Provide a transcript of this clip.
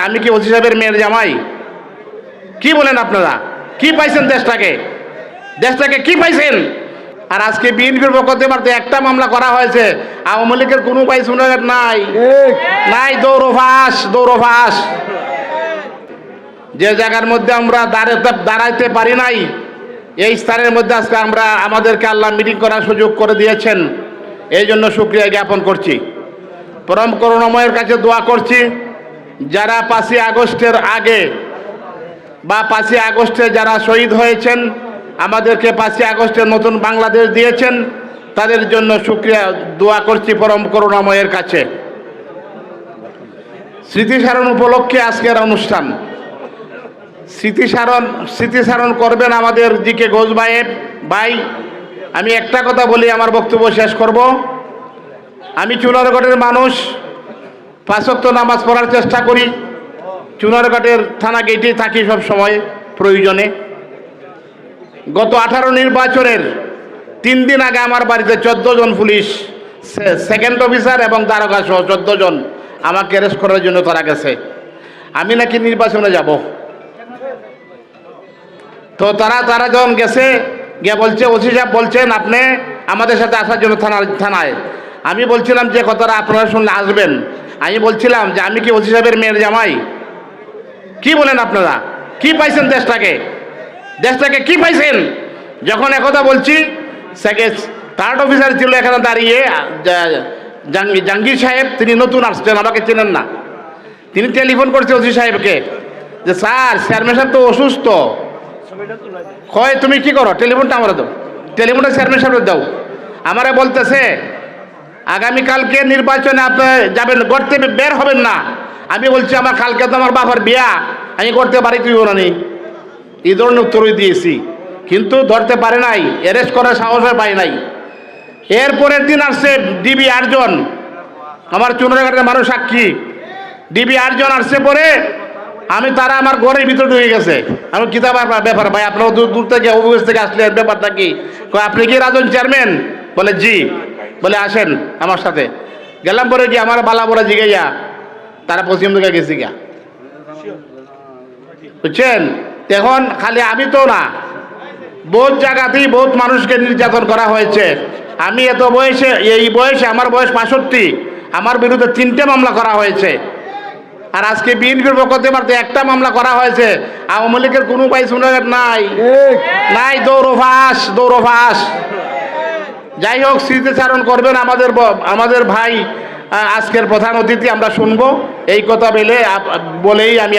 আমি কি ওসি সাহেবের মেয়ের জামাই? কি বলেন আপনারা? কি পাইছেন দেশটাকে কি পাইছেন? আর আজকে বিএনপির পক্ষ থেকে একটা মামলা করা হয়েছে, আওয়ামী লীগের কোনো পাই শুনে নাই। দৌড়ফাস যে জায়গার মধ্যে আমরা দাঁড়াইতে পারি নাই, এই স্থানের মধ্যে আজকে আমাদেরকে আল্লাহ মিটিং করার সুযোগ করে দিয়েছেন। এই জন্য শুকরিয়া জ্ঞাপন করছি, পরম করুণাময়ের কাছে দোয়া করছি। যারা 5ই আগস্টের আগে বা 5ই আগস্টে যারা শহীদ হয়েছেন, আমাদেরকে 5ই আগস্টের নতুন বাংলাদেশ দিয়েছেন, তাদের জন্য শুকরিয়া দোয়া করছি পরম করুণাময়ের কাছে। স্মৃতিচারণ উপলক্ষে আজকের অনুষ্ঠান। স্মৃতিচারণ করবেন আমাদের জিকে ঘোষ ভাই। আমি একটা কথা বলি, আমার বক্তব্য শেষ করব। আমি চুনারগড়ের মানুষ, 5 ওয়াক্ত নামাজ পড়ার চেষ্টা করি। চুনারগড়ের থানা গেটেই থাকি সব সময় প্রয়োজনে। গত 18 নির্বাচনের 3 দিন আগে আমার বাড়িতে 14 জন পুলিশ, সেকেন্ড অফিসার এবং দারোগা সহ 14 জন আমাকে অ্যারেস্ট করার জন্য তারা গেছে। আমি নাকি নির্বাচনে যাব। তো তারা যখন গেছে, গিয়ে বলছে ওসি সাহেব বলছেন আপনি আমাদের সাথে আসার জন্য থানায়। আমি বলছিলাম যে কথাটা আপনারা শুনলে আসবেন। আমি বলছিলাম যে আমি কি ওসি সাহেবের মেয়ের জামাই? কি বলেন আপনারা? কি পাইছেন দেশটাকে কি পাইছেন? যখন একথা বলছি, থার্ড অফিসার ছিল এখানে দাঁড়িয়ে, জাহাঙ্গীর সাহেব, তিনি নতুন আসছেন, আমাকে চেনেন না। তিনি টেলিফোন করছে ওসি সাহেবকে যে স্যার, চেয়ারম্যান সাহেব তো অসুস্থ। কয় তুমি কি করো? টেলিফোনটা আমরা দাও, টেলিফোনটা চেয়ারম্যান সাহেব দাও। আমারে বলতেছে আগামীকালকে নির্বাচনে আপনি যাবেন, করতে বের হবেন না। আমি বলছি আমার কালকে তো আমার বাবার বিয়া, আমি করতে পারি তুই ওরা নেই। এই ধরনের উত্তরই দিয়েছি, কিন্তু ধরতে পারে নাই, অ্যারেস্ট করার সাহস পাই নাই। এরপরের দিন আসছে ডিবি 8 জন, আমার চুনারগড়ের মানুষ সাক্ষী। ডিবি 8 জন আসছে পরে তারা আমার ঘরের ভিতরে ঢুকে গেছে। আমি কিতাব ব্যাপার ভাই, আপনারা দূর থেকে অফিস থেকে আসলেন, ব্যাপারটা কি? আপনি কি রাজন চেয়ারম্যান? বলে জি। বলে আসেন আমার সাথে। গেলাম পরে কি আমার বালা বড়া জিগাইয়া তারা পশ্চিম দিকে গেছি গা, বুঝছেন? এখন খালি আমি তো না, বহুত জায়গাতেই বহুত মানুষকে নির্যাতন করা হয়েছে। আমি এই বয়সে আমার বয়স 65, আমার বিরুদ্ধে 3টে মামলা করা হয়েছে। আর আজকে বিএনপির পক্ষ থেকে একটা মামলা করা হয়েছে, আওয়ামী লীগের কোনো পাই শুনে নাই। দৌড়ফাস। যাই হোক, স্মৃতিচারণ করবেন আমাদের ভাই আজকের প্রধান অতিথি, আমরা শুনবো। এই কথা বলেই আমি